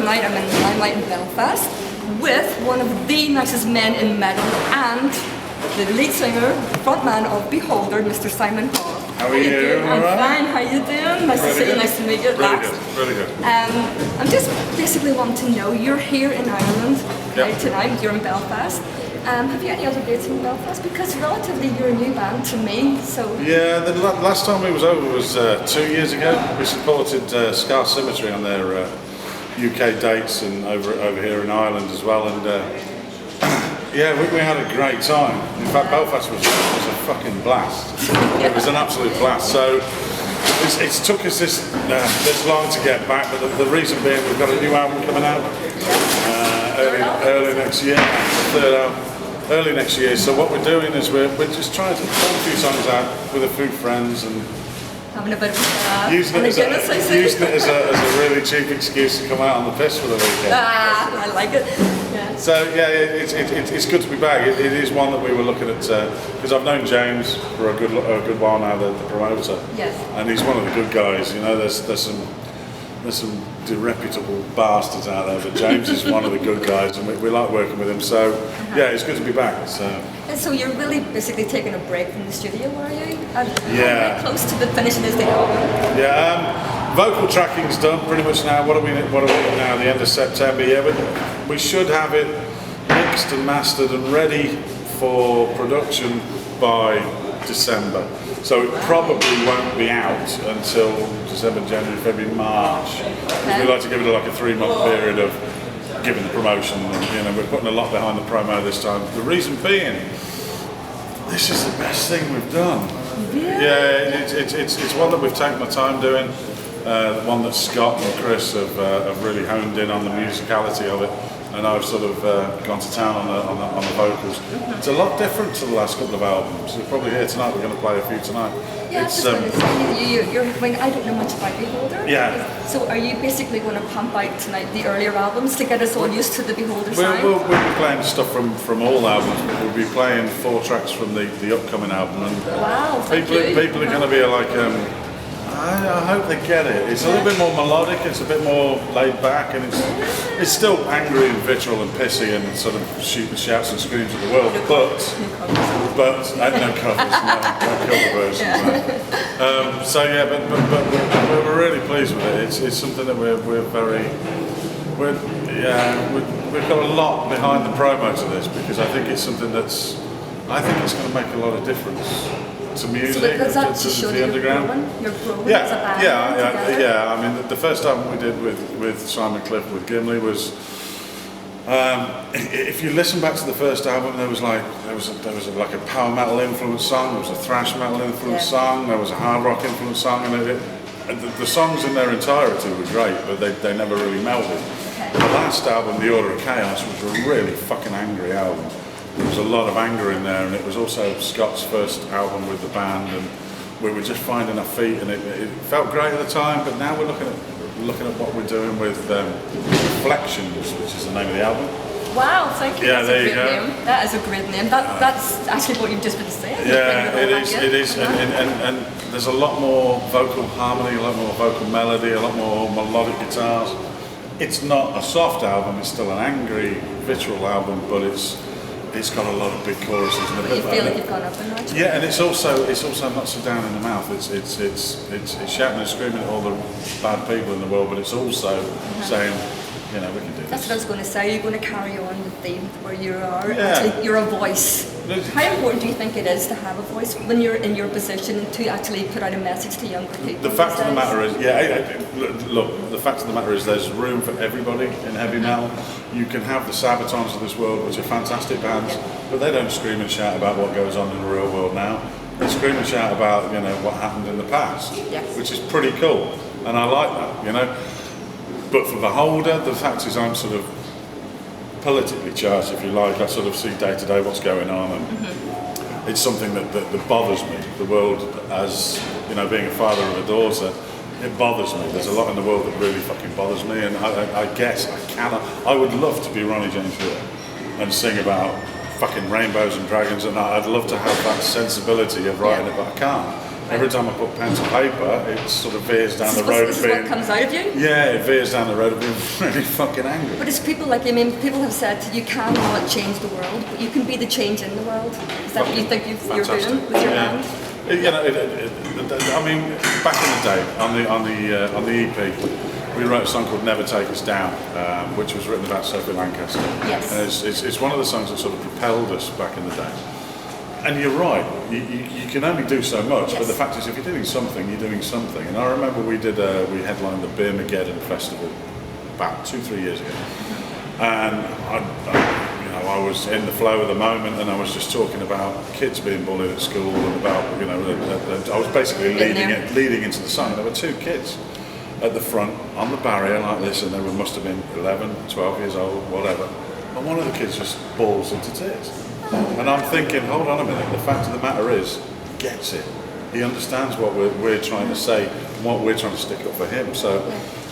tonight I'm in the Limelight in Belfast with one of the nicest men in metal and the lead singer, frontman of Beholder, Mr. Simon Hall. How are you? I'm fine. How you doing? Nice to see you. Nice to meet you. Really good. I'm just basically wanting to know, you're here in Ireland tonight. You're in Belfast. Have you any other dates in Belfast? Because relatively you're a new band to me, so... Yeah, the last time we was over was 2 years ago. We supported Scar Symmetry on their UK dates and over here in Ireland as well, and yeah, we had a great time. In fact, Belfast was a fucking blast. It was an absolute blast. So it's took us this long to get back, but the reason being we've got a new album coming out early next year, third album. Early next year, so what we're doing is we're just trying to put a few songs out with a few friends and having a bit of using it as a really cheap excuse to come out on the piss for the weekend. I like it. Yeah. So yeah, it's good to be back. It is one that we were looking at because I've known James for a good while now, the promoter. Yes. And he's one of the good guys. You know, there's some disreputable bastards out there, but James is one of the good guys, and we like working with him. So yeah, it's good to be back. So. And so you're really basically taking a break from the studio, are you? Yeah. Close to the finishing of the album. Yeah. Vocal tracking's done pretty much now. What are we now? The end of September. Yeah, but we should have it mixed and mastered and ready for production by December. So it probably won't be out until December, January, February, March. Because we like to give it like a 3-month period of giving the promotion. And, we're putting a lot behind the promo this time. The reason being, this is the best thing we've done. Yeah, it's one that we've taken the time doing. One that Scott and Chris have really honed in on the musicality of it. And I've sort of gone to town on the vocals. It's a lot different to the last couple of albums. You're probably here tonight. We're going to play a few tonight. Yeah, it's, I don't know much about Beholder. Yeah. So are you basically going to pump out tonight the earlier albums to get us all used to the Beholder sound? We'll be playing stuff from all albums, but we'll be playing 4 tracks from the upcoming album. And wow. People are going to be like. I hope they get it. It's a little bit more melodic, it's a bit more laid back, and it's still angry and vitriol and pissy and sort of shouts and screams at the world, but no covers, no cover versions. So yeah, but we're really pleased with it. It's something that we've got a lot behind the promo to this, because I think it's something it's going to make a lot of difference to music, to the underground. You're growing as a band. Yeah. I mean, the first album we did with Simon Cliff with Gimli was. If you listen back to the first album, there was like a power metal influenced song, there was a thrash metal influenced song, there was a hard rock influenced song, and the songs in their entirety were great, but they never really melded. Okay. The last album, The Order of Chaos, was a really fucking angry album. There was a lot of anger in there, and it was also Scott's first album with the band, and we were just finding our feet, and it felt great at the time. But now we're looking at what we're doing with Reflections, which is the name of the album. Wow, thank you. Yeah, that's there a you great go. Name. That is a great name. That's actually what you've just been saying. Yeah, it is, and there's a lot more vocal harmony, a lot more vocal melody, a lot more melodic guitars. It's not a soft album; it's still an angry, vitriol album, but it's got a lot of big choruses. And you feel like you've gone up a notch. Yeah, and it's also not so down in the mouth. It's shouting and screaming at all the bad people in the world, but it's also saying, we can do this. That's what I was going to say. You're going to carry on the theme where you are. Yeah. You're a voice. How important do you think it is to have a voice when you're in your position to actually put out a message to younger people? The fact of the matter is, look, the fact of the matter is there's room for everybody in heavy metal. You can have the Sabatons of this world, which are fantastic bands, but they don't scream and shout about what goes on in the real world now. They scream and shout about, what happened in the past, which is pretty cool, and I like that, But for Beholder, the fact is I'm sort of politically charged, if you like. I sort of see day to day what's going on, and it's something that bothers me. The world, as being a father of a daughter, it bothers me. There's a lot in the world that really fucking bothers me, and I guess I would love to be Ronnie James Dio and sing about fucking rainbows and dragons, and I'd love to have that sensibility of writing it, but I can't. Every time I put pen to paper, it sort of veers down the road This of is being... what comes out of you? Yeah, it veers down the road of being really fucking angry. But it's people like, I mean, people have said you cannot change the world, but you can be the change in the world. Is that what you think you're doing with your band? You know, I mean, back in the day, on the EP, we wrote a song called Never Take Us Down, which was written about Sophie Lancaster. Yes. And it's one of the songs that sort of propelled us back in the day. And you're right, you can only do so much, yes. but the fact is if you're doing something, you're doing something. And I remember we headlined the Beermageddon Festival about 2-3 years ago. And I was in the flow of the moment, and I was just talking about kids being bullied at school, and about, I was basically leading into the song. And there were 2 kids at the front on the barrier like this, and they must have been 11, 12 years old, whatever. And one of the kids just balls into tears. And I'm thinking, hold on a minute, the fact of the matter is, he gets it. He understands what we're trying to say, and what we're trying to stick up for him. So,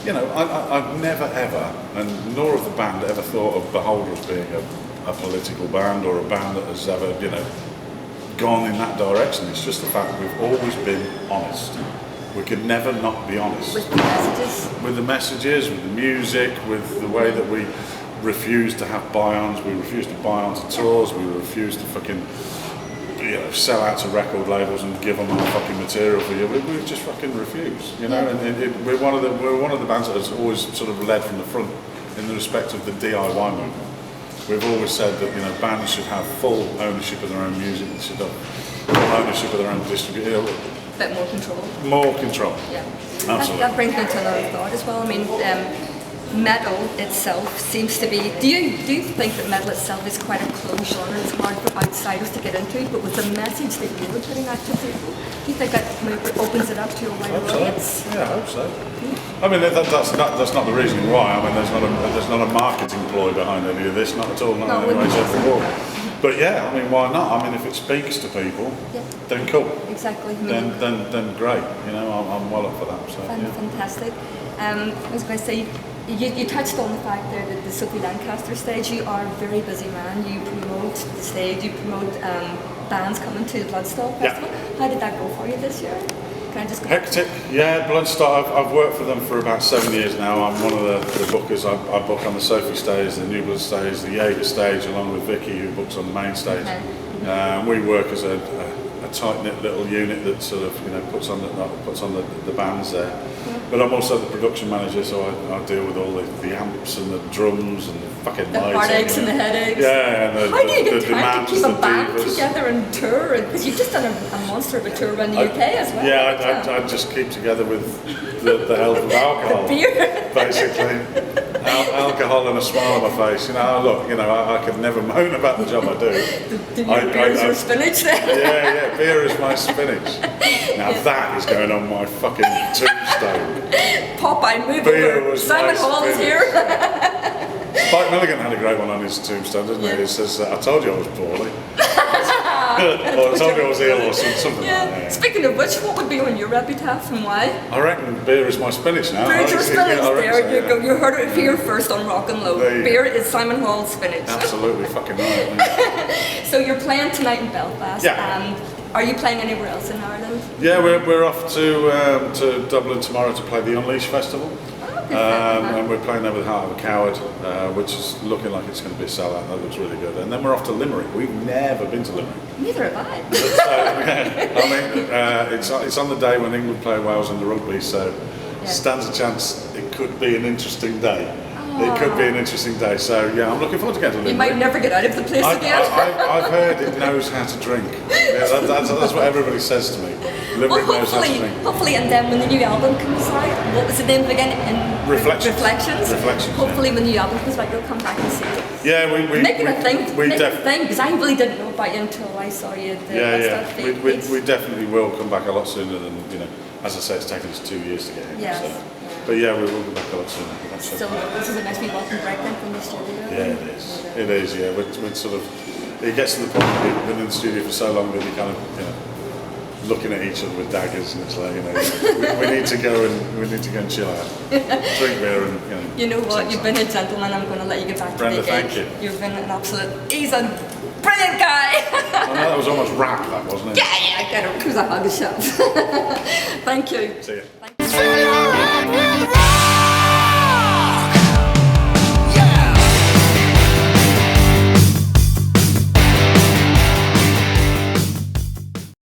I've never ever, and nor have the band ever thought of Beholder as being a political band or a band that has ever, gone in that direction. It's just the fact that we've always been honest. We could never not be honest. With the messages? With the messages, with the music, with the way that we refuse to have buy-ons, we refuse to buy onto tours, we refuse to fucking sell out to record labels and give them our fucking material for you. We just fucking refuse, and we're one of the bands that has always sort of led from the front in the respect of the DIY movement. We've always said that bands should have full ownership of their own music, they should have full ownership of their own distribution. Bit more control. More control. Yeah. Absolutely. That brings me to another thought as well. I mean, metal itself seems to be. Do you think that metal itself is quite a closed genre? It's hard for outsiders to get into, but with the message that you were putting out to people, do you think that opens it up to a wider audience? Yeah, I hope so. I mean, that's not the reason why. I mean, there's not a marketing ploy behind any of this, not at all. Not in any way, shape, or form. But yeah, I mean, why not? I mean, if it speaks to people, then cool. Exactly. Then great. I'm well up for that. So, fantastic. I was going to say, you touched on the fact there that the Sophie Lancaster stage, you are a very busy man. You promote the stage, you promote bands coming to the Bloodstock Festival. How did that go for you this year? Can I just go Hectic. Yeah, Bloodstock. I've worked for them for about 7 years now. I'm one of the bookers. I book on the Sophie stage, the New Blood stage, the Jaeger stage, along with Vicky, who books on the main stage. Okay. We work as a tight-knit little unit that sort of puts on the bands there. But I'm also the production manager, so I deal with all the amps and the drums and the fucking lighting. The heartaches and the headaches. Yeah, and how do you get the time to keep a band divas together and tour? Because you've just done a monster of a tour around the UK as well. Yeah, I just keep together with the help of alcohol. The beer. Basically. Alcohol and a smile on my face. I could never moan about the job I do. Do your beers or spinach then? Yeah, beer is my spinach. Now that is going on my fucking tombstone. Popeye move Beer over. was Simon my Hall is spinach. here. Spike Milligan had a great one on his tombstone, didn't he? It says, I told you I was poorly. Or I told you I was ill or something like that. Speaking of which, what would be on your epitaph and why? I reckon beer is my spinach now. Beer is your spinach. There you go. Yeah. You heard it here first on Rock and Low. Beer is Simon Hall's spinach. Absolutely fucking right. So you're playing tonight in Belfast. Yeah. Are you playing anywhere else in Ireland? Yeah, we're off to Dublin tomorrow to play the Unleash Festival. And we're playing there with Heart of a Coward, which is looking like it's going to be a sellout. That looks really good. And then we're off to Limerick. We've never been to Limerick. Neither have I. It's on the day when England play Wales in the rugby, so stands a chance it could be an interesting day. It could be an interesting day, so yeah, I'm looking forward to getting to Limerick. You might never get out of the place again. I've heard it knows how to drink. Yeah, that's what everybody says to me. Limerick knows how to drink. Hopefully, and then when the new album comes out, what was the name again? Reflections. Reflections. Hopefully, when the new album comes out, you'll come back and see it. Yeah, we make it a thing, because I really didn't know about you until I saw you at the we definitely will come back a lot sooner than, as I say, it's taken us 2 years to get here. Yes. So. But yeah, we will be back a lot sooner. So this is a nice wee welcome break then from the studio. Yeah, it is. It is. Yeah, we're sort of. It gets to the point where we've been in the studio for so long that you kind of, looking at each other with daggers, and it's like, we need to go and chill out, drink beer, and You know what? You've been a gentleman. I'm going to let you get back Brenda, to the gig. thank you. You've been an absolute. He's a brilliant guy. I know that was almost rap, that wasn't it? Yeah, get it, because I hug yourself. Thank you. See ya. Thank you.